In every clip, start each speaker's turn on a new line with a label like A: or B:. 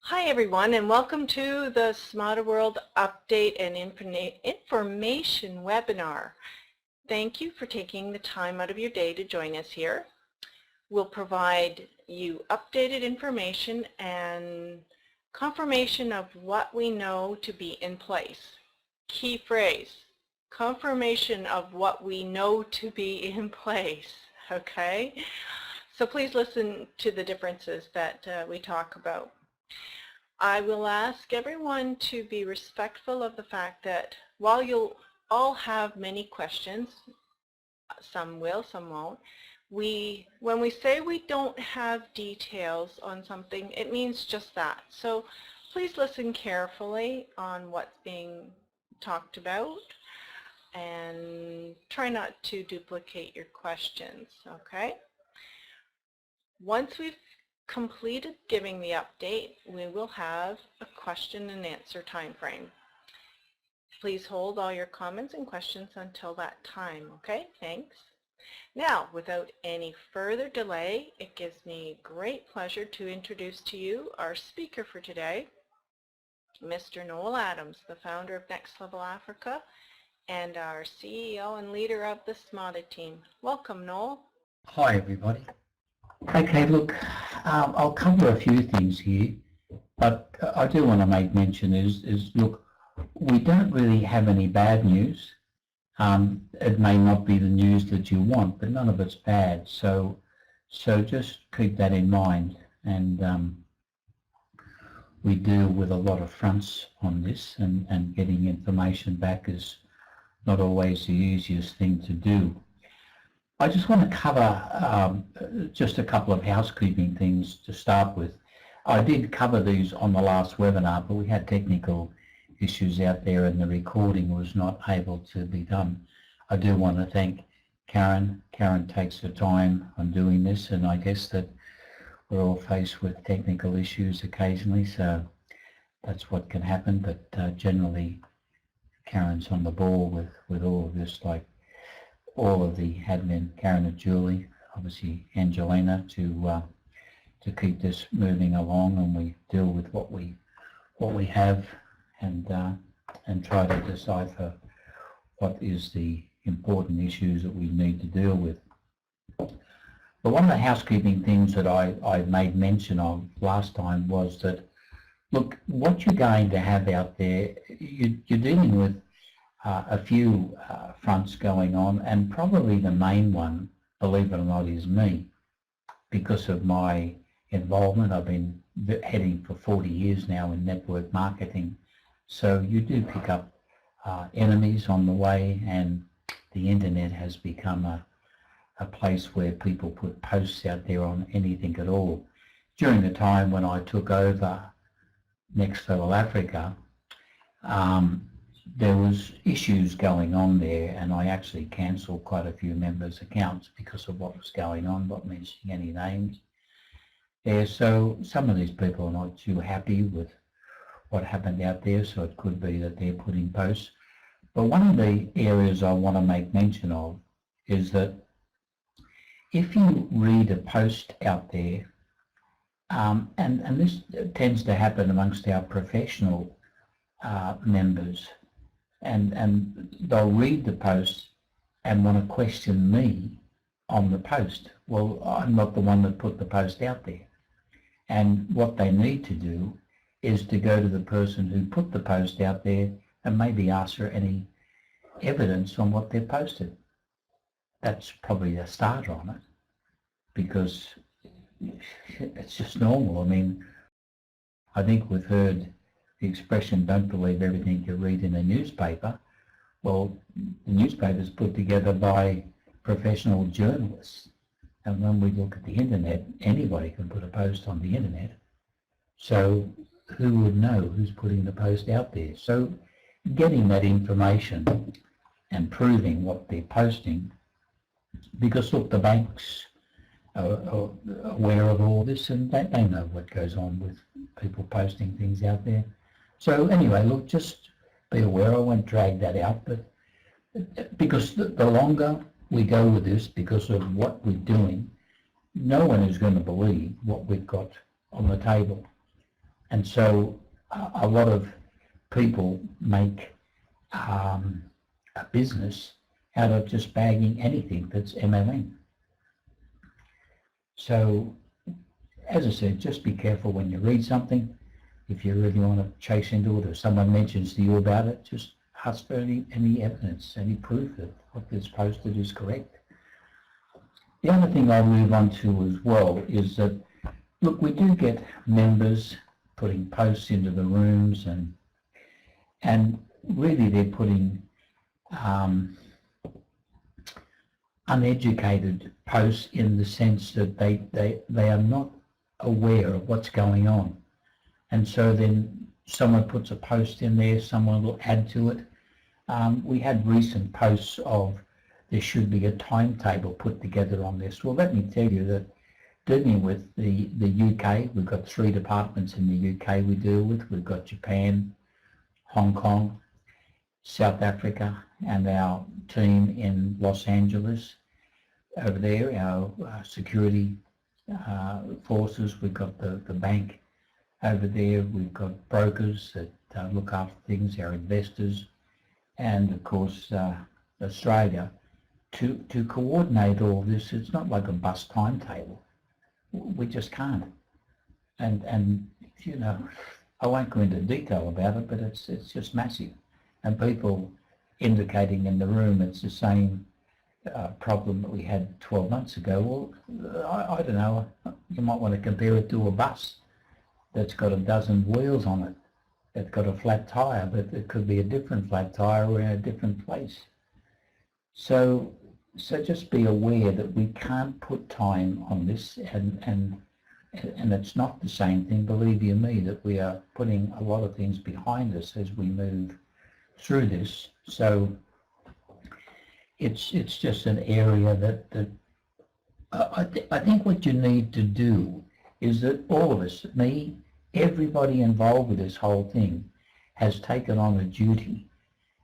A: Hi everyone, and welcome to the Smada World Update and Information webinar. Thank you for taking the time out of your day to join us here. We'll provide you updated information and confirmation of what we know to be in place. Key phrase, confirmation of what we know to be in place, okay? So please listen to the differences that we talk about. I will ask everyone to be respectful of the fact that while you'll all have many questions, some will, some won't, when we say we don't have details on something, it means just that. So please listen carefully on what's being talked about and try not to duplicate your questions, okay? Once we've completed giving the update, we will have a question and answer time frame. Please hold all your comments and questions until that time, okay? Thanks. Now, without any further delay, it gives me great pleasure to introduce to you our speaker for today, Mr. Noel Adams, the founder of Next Level Africa and our CEO and leader of the Smada team. Welcome, Noel.
B: Hi everybody. Okay, look, I'll cover a few things here, but I do want to make mention is look, we don't really have any bad news. It may not be the news that you want, but none of it's bad. So just keep that in mind. And we deal with a lot of fronts on this, and getting information back is not always the easiest thing to do. I just want to cover just a couple of housekeeping things to start with. I did cover these on the last webinar, but we had technical issues out there and the recording was not able to be done. I do want to thank Karen. Karen takes her time on doing this, and I guess that we're all faced with technical issues occasionally, so that's what can happen, but generally Karen's on the ball with all of this, like all of the admin, Karen and Julie, obviously Angelina, to keep this moving along, and we deal with what we have and try to decipher what is the important issues that we need to deal with. But one of the housekeeping things that I made mention of last time was that, look, what you're going to have out there, you're dealing with a few fronts going on, and probably the main one, believe it or not, is me. Because of my involvement, I've been heading for 40 years now in network marketing, so you do pick up enemies on the way, and the internet has become a place where people put posts out there on anything at all. During the time when I took over Next Level Africa, there was issues going on there, and I actually cancelled quite a few members' accounts because of what was going on, not mentioning any names there. So some of these people are not too happy with what happened out there, so it could be that they're putting posts. But one of the areas I want to make mention of is that if you read a post out there, and this tends to happen amongst our professional members, and they'll read the post and want to question me on the post. Well, I'm not the one that put the post out there. And what they need to do is to go to the person who put the post out there and maybe ask for any evidence on what they posted. That's probably a start on it, because it's just normal. I mean, I think we've heard the expression, don't believe everything you read in a newspaper. Well, the newspaper is put together by professional journalists. And when we look at the internet, anybody can put a post on the internet. So who would know who's putting the post out there? So getting that information and proving what they're posting, because look, the banks are aware of all this, and they know what goes on with people posting things out there. So anyway, look, just be aware. I won't drag that out, but because the longer we go with this, because of what we're doing, no one is going to believe what we've got on the table. And so a lot of people make a business out of just bagging anything that's MLM. So, as I said, just be careful when you read something. If you really want to chase into it, or someone mentions to you about it, just ask for any evidence, any proof that what is posted is correct. The other thing I'll move on to as well is that, look, we do get members putting posts into the rooms, and really they're putting uneducated posts in the sense that they are not aware of what's going on. And so then someone puts a post in there, someone will add to it. We had recent posts of there should be a timetable put together on this. Well, let me tell you that dealing with the UK, we've got 3 departments in the UK we deal with. We've got Japan, Hong Kong, South Africa, and our team in Los Angeles over there, our security forces. We've got the bank over there. We've got brokers that look after things, our investors, and of course Australia. To coordinate all this, it's not like a bus timetable. We just can't. And you know, I won't go into detail about it, but it's just massive. And people indicating in the room it's the same problem that we had 12 months ago. Well, I don't know, you might want to compare it to a bus that's got a dozen wheels on it. It's got a flat tire, but it could be a different flat tire or in a different place. So just be aware that we can't put time on this, and it's not the same thing, believe you me, that we are putting a lot of things behind us as we move through this. So it's just an area that I think what you need to do is that all of us, me, everybody involved with this whole thing, has taken on a duty,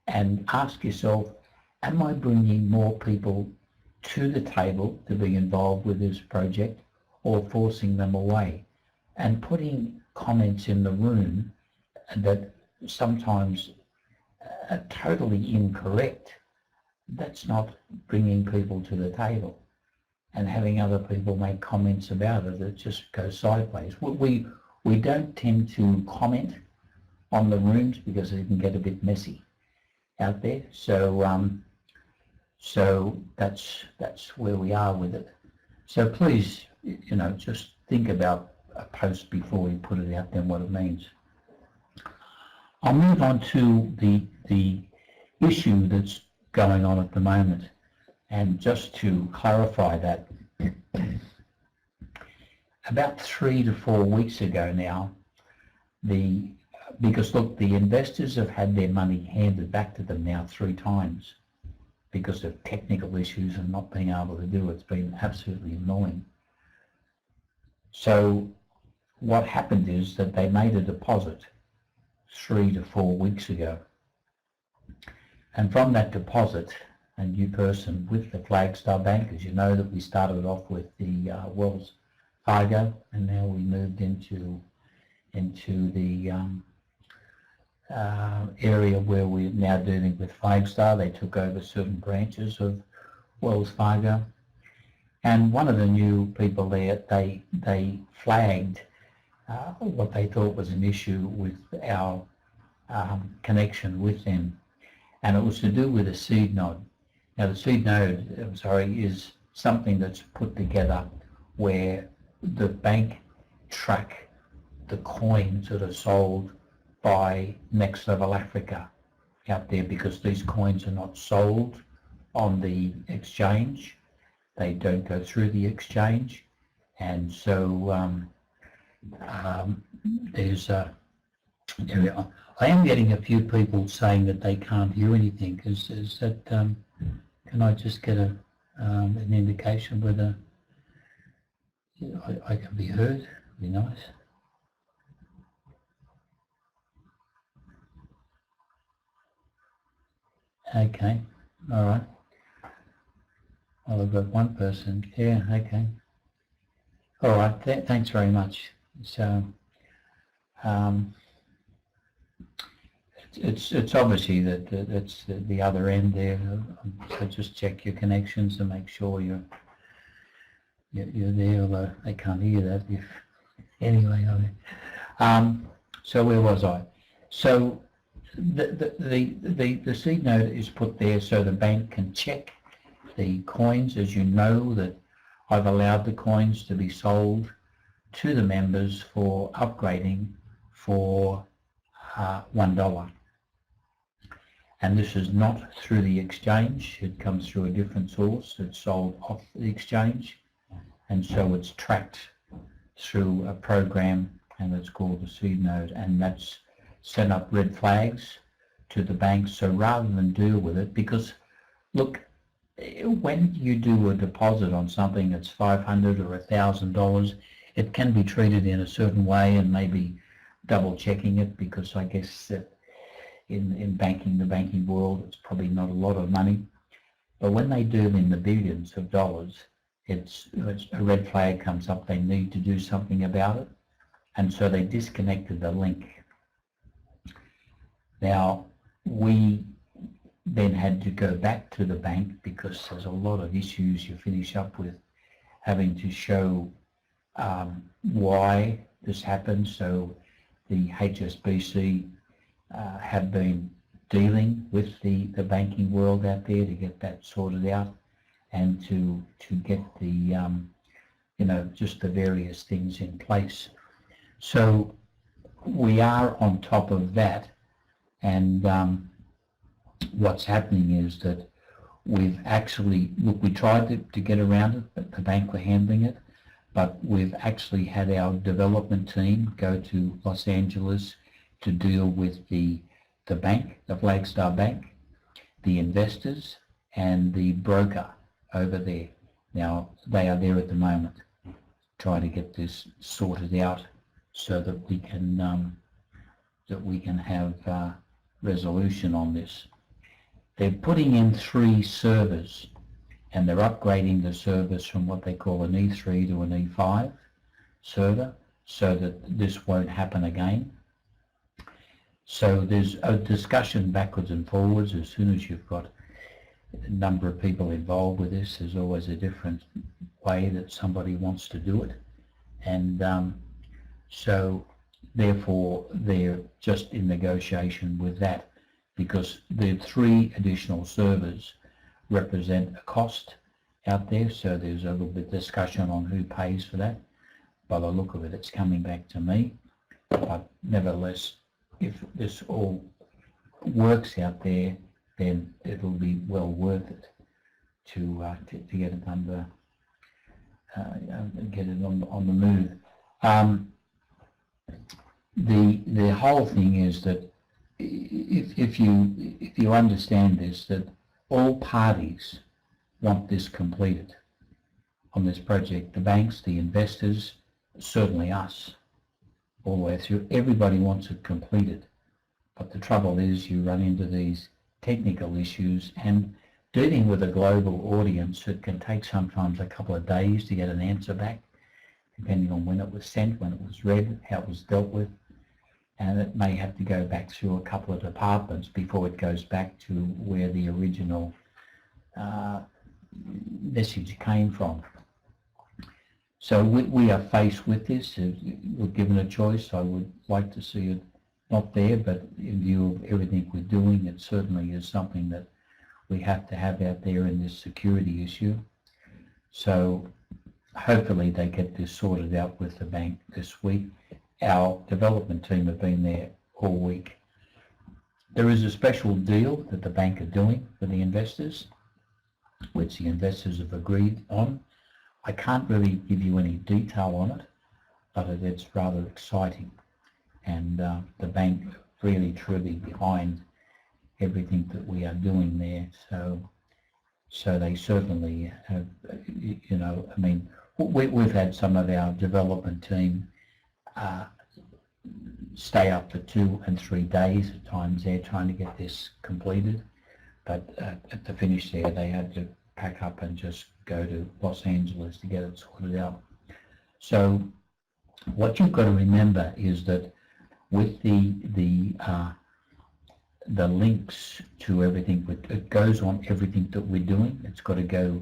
B: and ask yourself, am I bringing more people to the table to be involved with this project, or forcing them away? And putting comments in the room that sometimes are totally incorrect, that's not bringing people to the table. And having other people make comments about it, it just goes sideways. We don't tend to comment on the rooms because it can get a bit messy out there. So that's where we are with it. So please, you know, just think about a post before you put it out there and what it means. I'll move on to the issue that's going on at the moment, and just to clarify that, about 3 to 4 weeks ago now, because look, the investors have had their money handed back to them now 3 times because of technical issues and not being able to do it. It's been absolutely annoying. So what happened is that they made a deposit 3 to 4 weeks ago. And from that deposit, a new person with the Flagstar Bank, as you know that we started off with the Wells Fargo, and now we moved into the area where we're now dealing with Flagstar. They took over certain branches of Wells Fargo, and one of the new people there, they flagged what they thought was an issue with our connection with them, and it was to do with a seed node. Now the seed node, is something that's put together where the bank track the coins that are sold by Next Level Africa out there, because these coins are not sold on the exchange. They don't go through the exchange, and so there's a area. I am getting a few people saying that they can't hear anything. Is that can I just get an indication whether I can be heard? It'd be nice. Okay, all right. Well, I've got one person. Yeah, okay. All right, thanks very much. So It's obviously that it's the other end there. So just check your connections and make sure you're there. Although they can't hear that. If anyway, so where was I? So the seed note is put there so the bank can check the coins. As you know, that I've allowed the coins to be sold to the members for upgrading for $1. And this is not through the exchange. It comes through a different source. It's sold off the exchange, and so it's tracked through a program, and it's called the seed node, and that's set up red flags to the bank. So rather than deal with it, because look, when you do a deposit on something that's $500 or $1,000, it can be treated in a certain way, and maybe double checking it, because I guess in banking, the banking world, it's probably not a lot of money. But when they do in the billions of dollars, it's a red flag comes up. They need to do something about it, and so they disconnected the link. Now, we then had to go back to the bank, because there's a lot of issues you finish up with having to show why this happened. So the HSBC have been dealing with the banking world out there to get that sorted out, and to get the you know, just the various things in place. So we are on top of that, and what's happening is that we've actually, look, we tried to get around it, but the bank were handling it, but we've actually had our development team go to Los Angeles to deal with the bank, the Flagstar Bank, the investors, and the broker over there. Now, they are there at the moment trying to get this sorted out so that we can have resolution on this. They're putting in 3 servers, and they're upgrading the servers from what they call an E3 to an E5 server, so that this won't happen again. So there's a discussion backwards and forwards. As soon as you've got a number of people involved with this, there's always a different way that somebody wants to do it, and so therefore they're just in negotiation with that, because the 3 additional servers represent a cost out there. So there's a little bit of discussion on who pays for that. By the look of it, it's coming back to me, but nevertheless, if this all works out there, then it'll be well worth it to get it under, get it on the move. The whole thing is that if you understand this, that all parties want this completed on this project, the banks, the investors, certainly us, all the way through. Everybody wants it completed, but the trouble is you run into these technical issues, and dealing with a global audience, it can take sometimes a couple of days to get an answer back, depending on when it was sent, when it was read, how it was dealt with, and it may have to go back through a couple of departments before it goes back to where the original message came from. So we are faced with this. We're given a choice. I would like to see it not there, but in view of everything we're doing, it certainly is something that we have to have out there in this security issue. So hopefully they get this sorted out with the bank this week. Our development team have been there all week. There is a special deal that the bank are doing for the investors, which the investors have agreed on. I can't really give you any detail on it, but it's rather exciting, and the bank really truly behind everything that we are doing there. So they certainly have, you know, I mean, we've had some of our development team stay up for 2 and 3 days at times there trying to get this completed, but at the finish there they had to pack up and just go to Los Angeles to get it sorted out. So what you've got to remember is that with the links to everything. It goes on everything that we're doing. It's got to go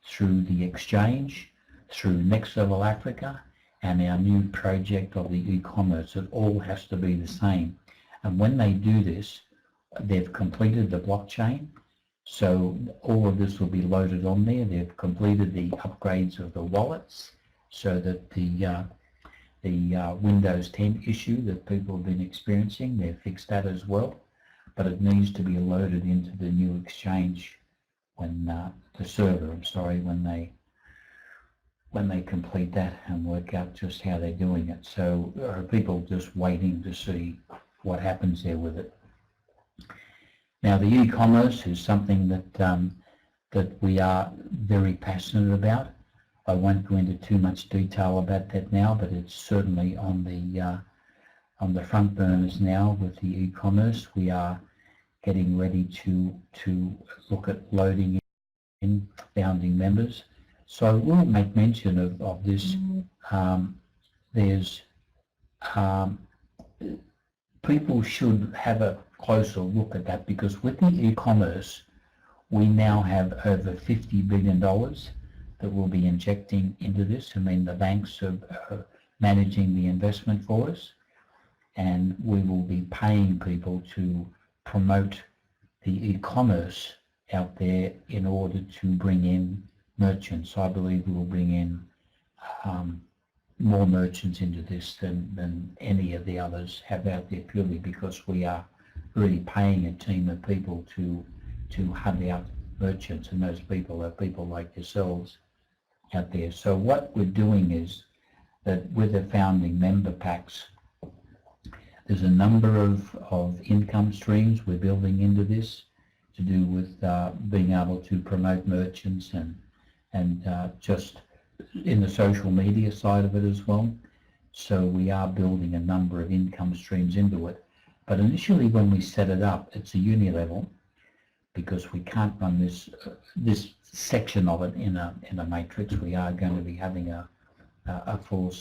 B: through the exchange, through Next Level Africa, and our new project of the e-commerce. It all has to be the same. And when they do this, they've completed the blockchain. So all of this will be loaded on there. They've completed the upgrades of the wallets so that the Windows 10 issue that people have been experiencing, they've fixed that as well. But it needs to be loaded into the new exchange when the server, when they complete that and work out just how they're doing it. So are people just waiting to see what happens there with it. Now the e-commerce is something that we are very passionate about. I won't go into too much detail about that now, but it's certainly on the front burners now with the e-commerce. We are getting ready to look at loading in founding members. So I will make mention of this. People should have a closer look at that, because with the e-commerce, we now have over $50 billion that we'll be injecting into this. I mean, the banks are managing the investment for us, and we will be paying people to promote the e-commerce out there in order to bring in merchants. I believe we will bring in more merchants into this than any of the others have out there, purely because we are really paying a team of people to hunt out merchants, and those people are people like yourselves out there. So what we're doing is that with the founding member packs, there's a number of income streams we're building into this to do with being able to promote merchants and just in the social media side of it as well. So we are building a number of income streams into it. But initially when we set it up, it's a uni level, because we can't run this section of it in a matrix. We are going to be having a full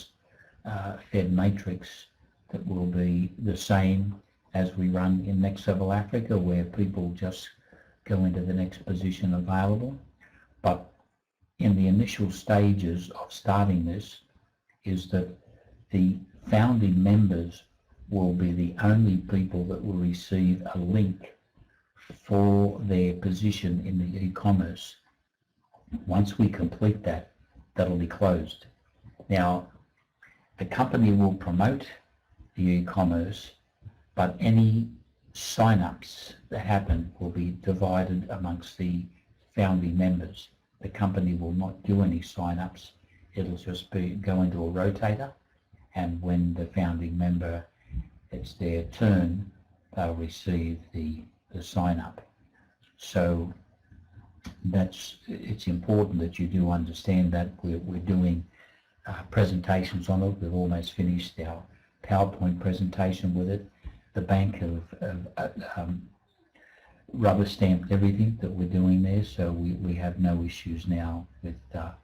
B: fed matrix that will be the same as we run in Next Level Africa, where people just go into the next position available. But in the initial stages of starting this is that the founding members will be the only people that will receive a link for their position in the e-commerce. Once we complete that, that'll be closed. Now, the company will promote the e-commerce, but any sign-ups that happen will be divided amongst the founding members. The company will not do any sign-ups. It'll just go into a rotator, and when the founding member, it's their turn, they'll receive the sign-up. So it's important that you do understand that we're doing presentations on it. We've almost finished our PowerPoint presentation with it. The bank have rubber stamped everything that we're doing there, so we have no issues now with the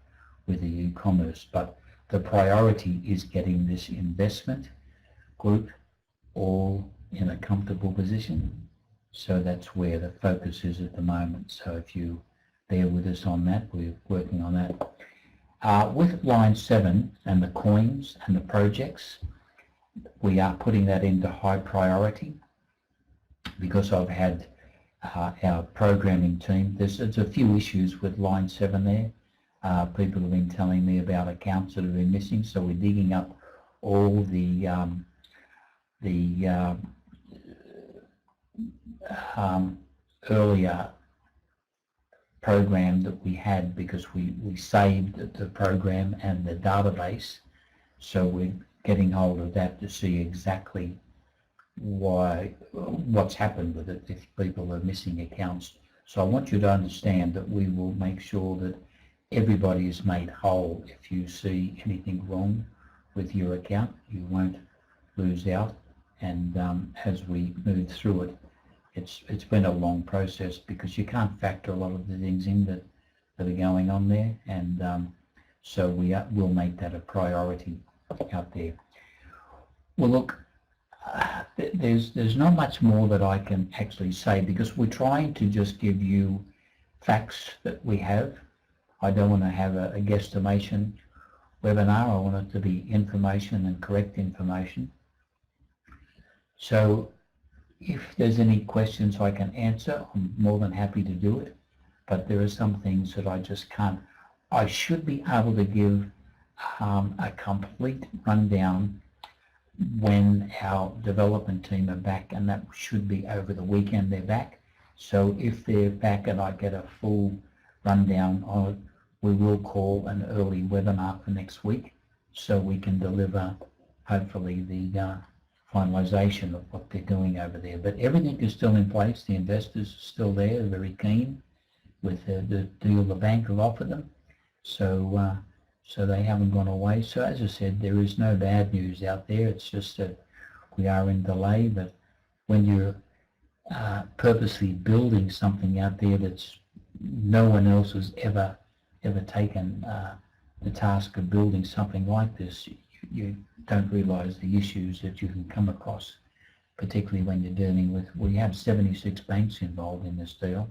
B: e-commerce. But the priority is getting this investment group all in a comfortable position. So that's where the focus is at the moment. So if you bear with us on that, we're working on that. With line 7 and the coins and the projects, we are putting that into high priority, because I've had our programming team, there's a few issues with line 7 there. People have been telling me about accounts that have been missing, so we're digging up all the earlier program that we had, because we saved the program and the database. So we're getting hold of that to see exactly what's happened with it if people are missing accounts. So I want you to understand that we will make sure that everybody is made whole. If you see anything wrong with your account, you won't lose out. And as we move through it, it's been a long process, because you can't factor a lot of the things in that are going on there, and so we'll make that a priority out there. Well, look, there's not much more that I can actually say, because we're trying to just give you facts that we have. I don't want to have a guesstimation webinar. I want it to be information and correct information. So if there's any questions I can answer, I'm more than happy to do it. But there are some things that I just can't. I should be able to give a complete rundown when our development team are back, and that should be over the weekend they're back. So if they're back and I get a full rundown on it, we will call an early webinar for next week so we can deliver hopefully the finalisation of what they're doing over there. But everything is still in place. The investors are still there, very keen with the deal the bank have offered them. So so they haven't gone away. So as I said, there is no bad news out there. It's just that we are in delay. But when you're purposely building something out there that's no one else has ever taken the task of building something like this, you don't realise the issues that you can come across, particularly when you're dealing with, we have 76 banks involved in this deal.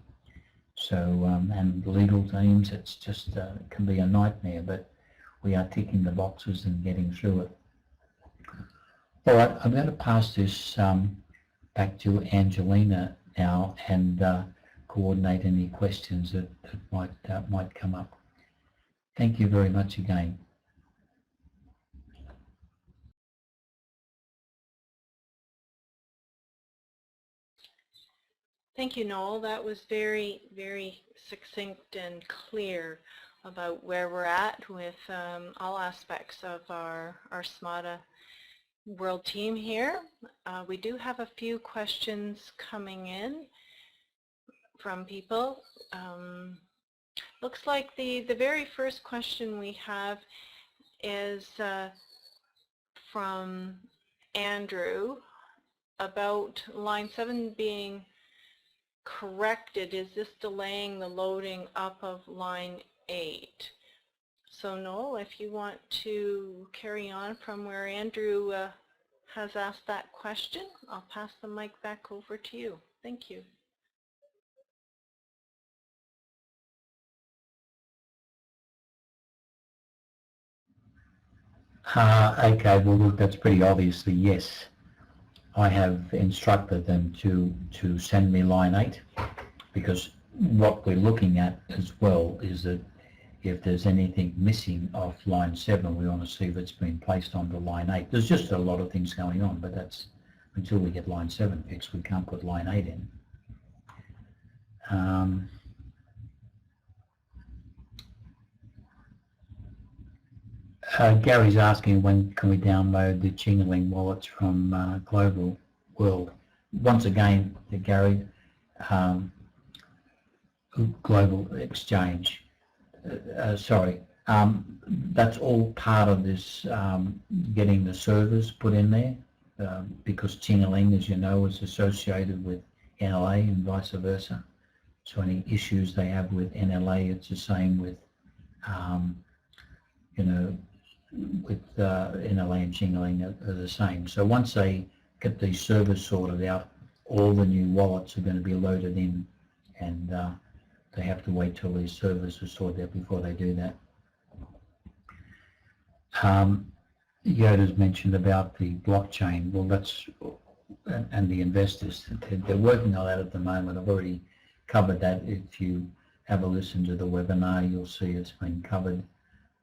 B: So, and legal teams, it's just, it can be a nightmare, but we are ticking the boxes and getting through it. All right, I'm going to pass this back to Angelina now and coordinate any questions that might come up. Thank you very much again.
A: Thank you, Noel. That was very, very succinct and clear about where we're at with all aspects of our Smada World team here. We do have a few questions coming in from people. Looks like the very first question we have is from Andrew about line 7 being corrected. Is this delaying the loading up of line 8? So Noel, if you want to carry on from where Andrew has asked that question, I'll pass the mic back over to you. Thank you.
B: Okay, well look, that's pretty obviously yes. I have instructed them to send me line 8, because what we're looking at as well is that if there's anything missing off line 7, we want to see if it's been placed onto line 8. There's just a lot of things going on, but that's until we get line 7 fixed, we can't put line 8 in. Gary's asking when can we download the Chingaling wallets from Global World. Once again, Gary, Global Exchange. Sorry, that's all part of this getting the servers put in there, because Chingaling, as you know, is associated with NLA and vice versa. So any issues they have with NLA, it's the same with, you know, with NLA and Chingaling are the same. So once they get these servers sorted out, all the new wallets are going to be loaded in, and they have to wait till these servers are sorted out before they do that. Yoda's mentioned about the blockchain. Well, that's, and the investors, they're working on that at the moment. I've already covered that. If you have a listen to the webinar, you'll see it's been covered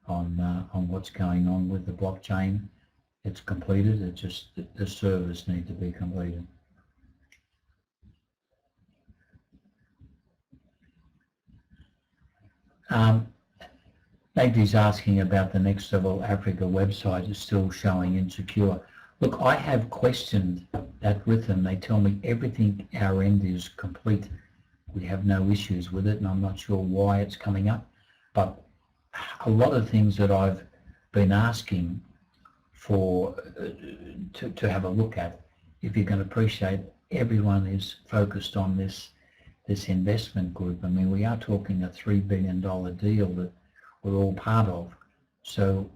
B: on what's going on with the blockchain. It's completed. It's just the servers need to be completed. Maggie's asking about the Next Level Africa website is still showing insecure. Look, I have questioned that with them. They tell me everything our end is complete. We have no issues with it, and I'm not sure why it's coming up. But a lot of things that I've been asking for to have a look at, if you can appreciate, everyone is focused on this investment group. I mean, we are talking a $3 billion deal that we're all part of. So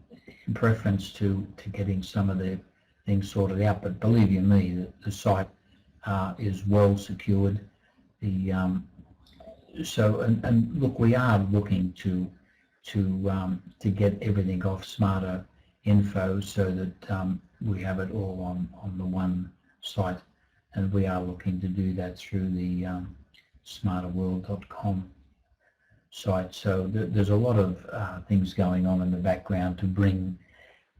B: in preference to getting some of the things sorted out. But believe you me, the site is well secured. The and look, we are looking to get everything off Smada Info so that we have it all on the one site, and we are looking to do that through the smadaworld.com site. So there's a lot of things going on in the background to bring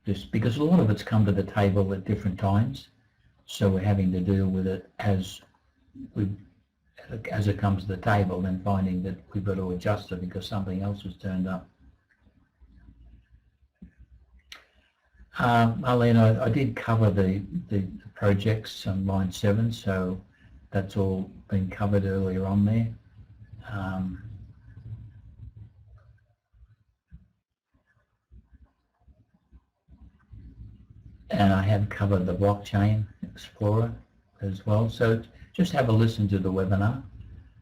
B: this, because a lot of it's come to the table at different times, so we're having to deal with it as it comes to the table, and finding that we've got to adjust it because something else has turned up. Arlene, I did cover the projects on line 7, so that's all been covered earlier on there. And I have covered the blockchain explorer as well. So just have a listen to the webinar.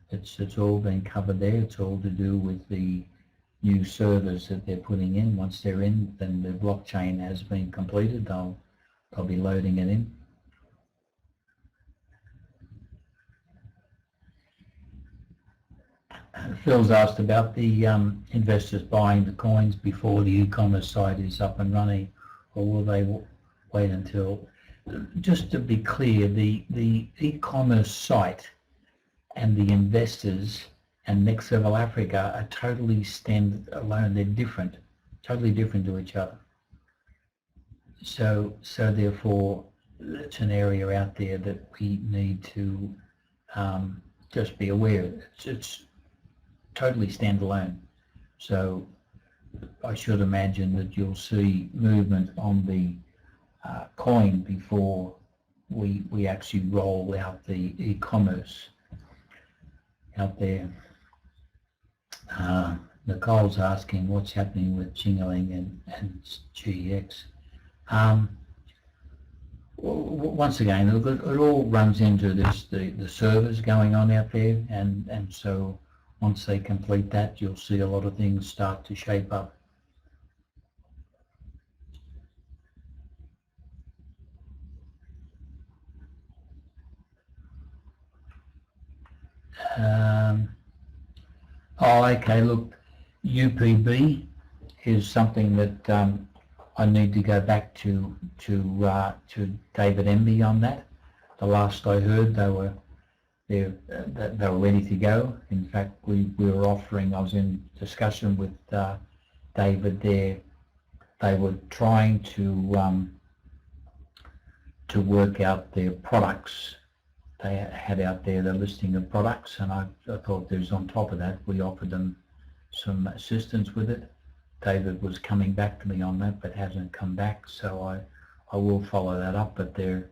B: It's all been covered there. It's all to do with the new servers that they're putting in. Once they're in, then the blockchain has been completed. They'll be loading it in. Phil's asked about the investors buying the coins before the e-commerce site is up and running, or will they wait until? Just to be clear, the e-commerce site and the investors and Next Level Africa are totally standalone. They're different, totally different to each other. So therefore, it's an area out there that we need to just be aware of. It's totally standalone. So I should imagine that you'll see movement on the coin before we actually roll out the e-commerce out there. Nicole's asking what's happening with Jingaling and GX. Once again, it all runs into this the servers going on out there, and so once they complete that, you'll see a lot of things start to shape up. Oh, okay. Look, UPB is something that I need to go back to David Emby on that. The last I heard, they were ready to go. In fact, we were offering. I was in discussion with David there. They were trying to work out their products. They had out there the listing of products, and I thought there's on top of that, we offered them some assistance with it. David was coming back to me on that, but hasn't come back, so I will follow that up, but they're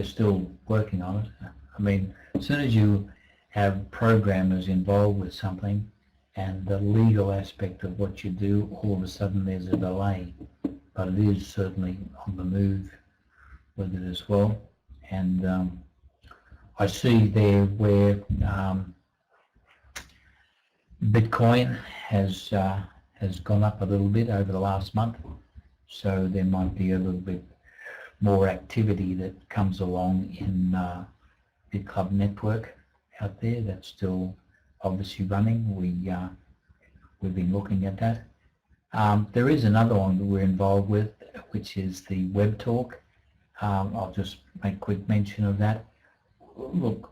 B: still working on it. I mean, as soon as you have programmers involved with something and the legal aspect of what you do, all of a sudden there's a delay, but it is certainly on the move with it as well. And I see there where Bitcoin has gone up a little bit over the last month, so there might be a little bit more activity that comes along in BitClub network out there. That's still obviously running. We've been looking at that. There is another one that we're involved with, which is the Web Talk. I'll just make quick mention of that. Look,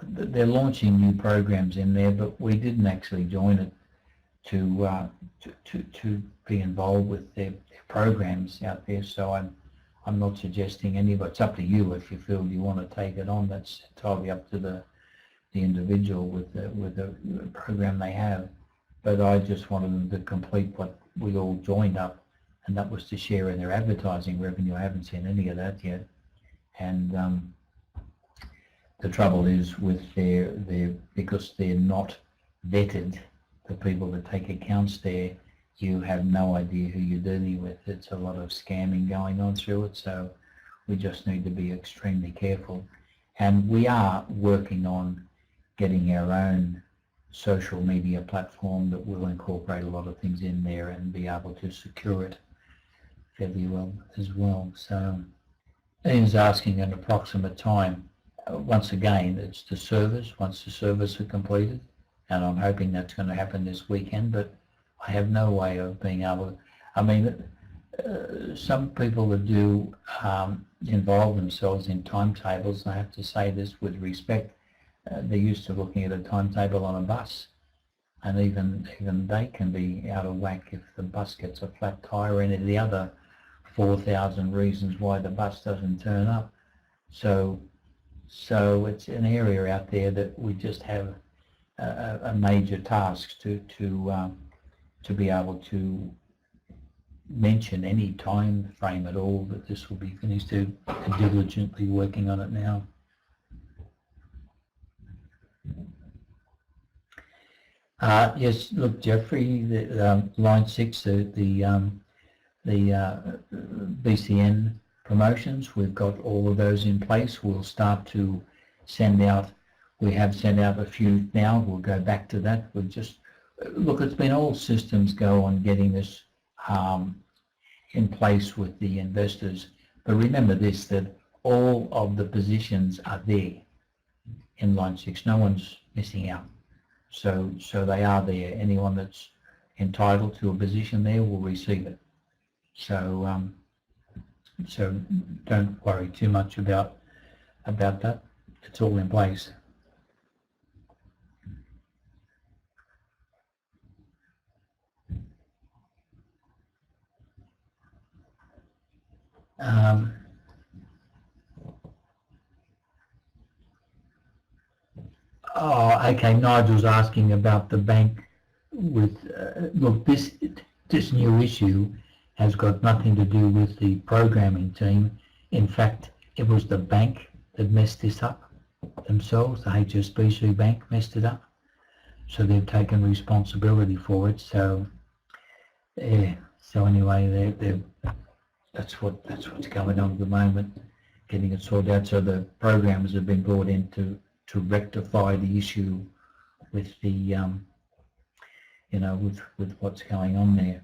B: they're launching new programs in there, but we didn't actually join it to be involved with their programs out there. So I'm not suggesting any, but it's up to you if you feel you want to take it on. That's entirely up to the individual with the program they have. But I just wanted them to complete what we all joined up, and that was to share in their advertising revenue. I haven't seen any of that yet, and the trouble is with their because they're not vetted, the people that take accounts there, you have no idea who you're dealing with. It's a lot of scamming going on through it, so we just need to be extremely careful. And we are working on getting our own social media platform that will incorporate a lot of things in there and be able to secure it fairly well as well. So Ian's asking an approximate time. Once again, it's the servers, once the servers are completed, and I'm hoping that's going to happen this weekend, but I have no way of being able to, I mean, some people that do involve themselves in timetables, and I have to say this with respect, they're used to looking at a timetable on a bus, and even they can be out of whack if the bus gets a flat tire or any of the other 4,000 reasons why the bus doesn't turn up. So it's an area out there that we just have a major task to be able to mention any time frame at all that this will be finished. They're diligently working on it now. Yes, look, Jeffrey, the line 6, the BCN promotions, we've got all of those in place. We'll start to send out, we have sent out a few now, we'll go back to that. We'll just, look, it's been all systems go on getting this in place with the investors. But remember this, that all of the positions are there in line 6. No one's missing out. So they are there. Anyone that's entitled to a position there will receive it. So so don't worry too much about that. It's all in place. Oh, okay. Nigel's asking about the bank. With look, this new issue has got nothing to do with the programming team. In fact, it was the bank that messed this up themselves. The HSBC bank messed it up, so they've taken responsibility for it. So, yeah. So anyway, that's what's going on at the moment, getting it sorted out. So the programmers have been brought in to rectify the issue with the you know, with what's going on there.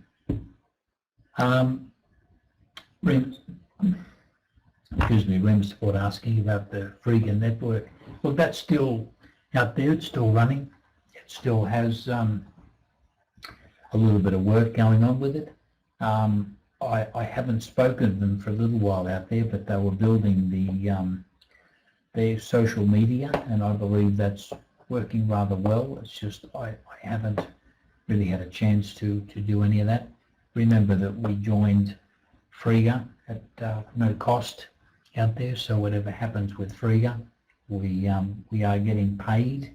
B: Excuse me, Remsport asking about the Frigga network. Well, that's still out there. It's still running. It still has a little bit of work going on with it. I haven't spoken to them for a little while out there, but they were building their social media, and I believe that's working rather well. It's just I haven't really had a chance to do any of that. Remember that we joined Frigga at no cost out there, so whatever happens with Frigga, we are getting paid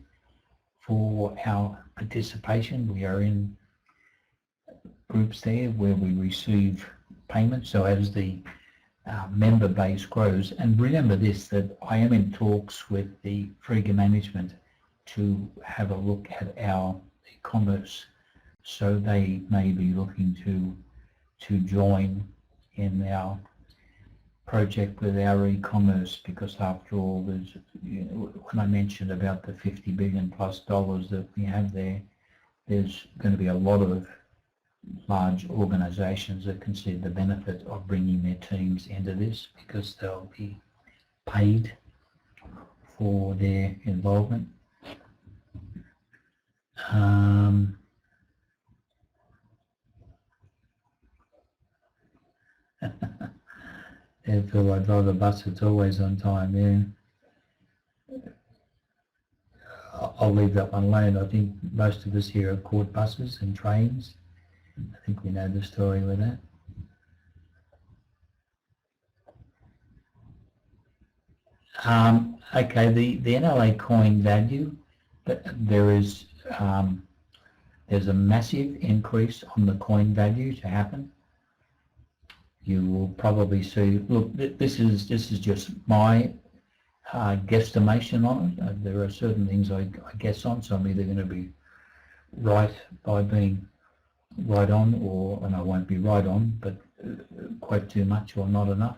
B: for our participation. We are in groups there where we receive payments. So as the member base grows, and remember this, that I am in talks with the Frigga management to have a look at our e-commerce, so they may be looking to join in our project with our e-commerce, because after all, there's, you know, when I mentioned about the $50 billion plus that we have there, there's going to be a lot of large organisations that can see the benefit of bringing their teams into this, because they'll be paid for their involvement. If I drive a bus, it's always on time, yeah. I'll leave that one alone. I think most of us here have caught buses and trains. I think we know the story with that. Okay, the NLA coin value, there's a massive increase on the coin value to happen. You will probably see, look, this is just my guesstimation on it. There are certain things I guess on, so I'm either going to be right by being right on, and I won't be right on, but quite too much or not enough.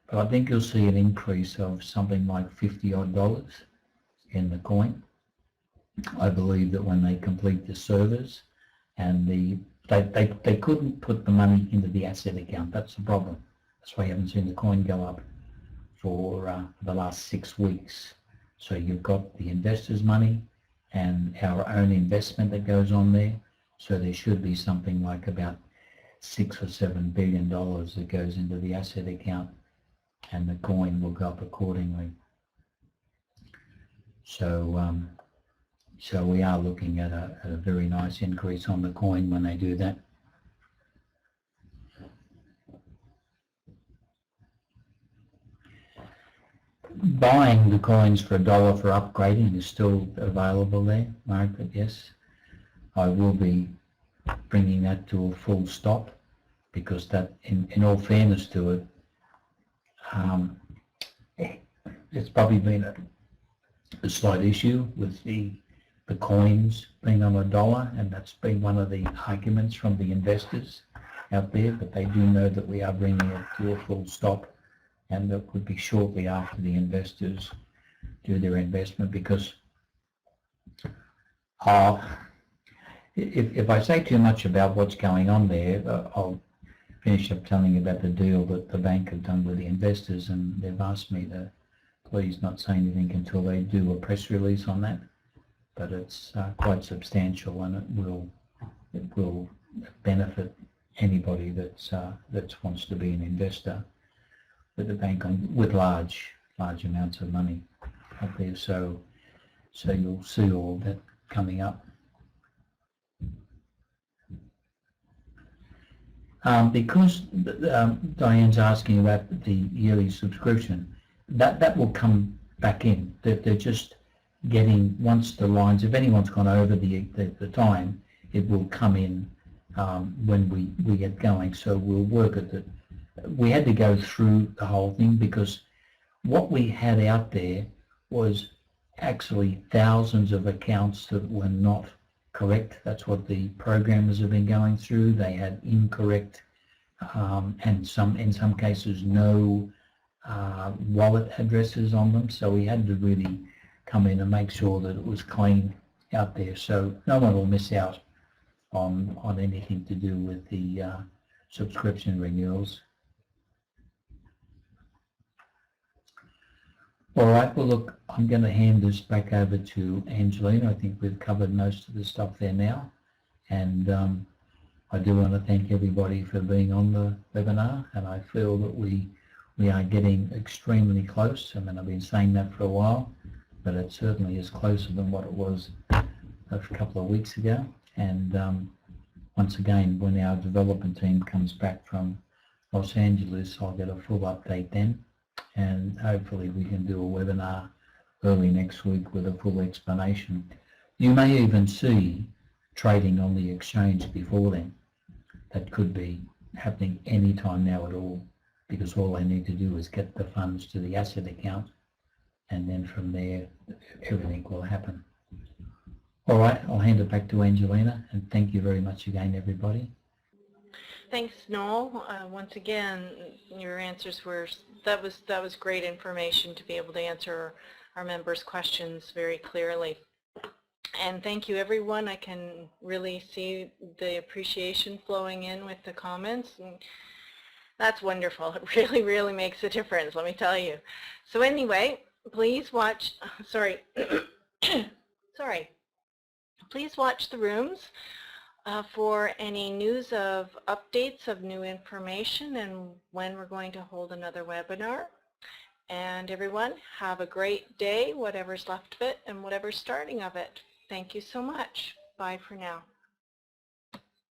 B: But I think you'll see an increase of something like $50 odd in the coin. I believe that when they complete the servers, and they couldn't put the money into the asset account. That's the problem. That's why you haven't seen the coin go up. for the last 6 weeks. So you've got the investors' money and our own investment that goes on there. So there should be something like about $6 or $7 billion that goes into the asset account, and the coin will go up accordingly. So so we are looking at a very nice increase on the coin when they do that. Buying the coins for $1 for upgrading is still available there, Margaret, yes. I will be bringing that to a full stop, because that, in all fairness to it, it's probably been a slight issue with the coins being on $1, and that's been one of the arguments from the investors out there, but they do know that we are bringing it to a full stop, and that would be shortly after the investors do their investment, because if I say too much about what's going on there, I'll finish up telling you about the deal that the bank have done with the investors, and they've asked me to please not say anything until they do a press release on that. But it's quite substantial, and it will benefit anybody that wants to be an investor with the bank with large amounts of money up there. So you'll see all that coming up. Because Diane's asking about the yearly subscription, that will come back in. They're just getting, once the lines, if anyone's gone over the time, it will come in when we get going. So we'll work at it. We had to go through the whole thing, because what we had out there was actually thousands of accounts that were not correct. That's what the programmers have been going through. They had incorrect and in some cases no wallet addresses on them. So we had to really come in and make sure that it was clean out there, so no one will miss out on anything to do with the subscription renewals. All right, well look, I'm going to hand this back over to Angelina. I think we've covered most of the stuff there now, and I do want to thank everybody for being on the webinar, and I feel that we are getting extremely close. I mean, I've been saying that for a while, but it certainly is closer than what it was a couple of weeks ago. And once again, when our development team comes back from Los Angeles, I'll get a full update then, and hopefully we can do a webinar early next week with a full explanation. You may even see trading on the exchange before then. That could be happening any time now at all, because all they need to do is get the funds to the asset account, and then from there everything will happen. All right, I'll hand it back to Angelina, and thank you very much again, everybody.
A: Thanks, Noel. Once again, your answers were, that was great information to be able to answer our members' questions very clearly. And thank you, everyone. I can really see the appreciation flowing in with the comments, and that's wonderful. It really, really makes a difference, let me tell you. So anyway, please watch, sorry, please watch the rooms for any news of updates of new information and when we're going to hold another webinar. And everyone, have a great day, whatever's left of it and whatever's starting of it. Thank you so much. Bye for now.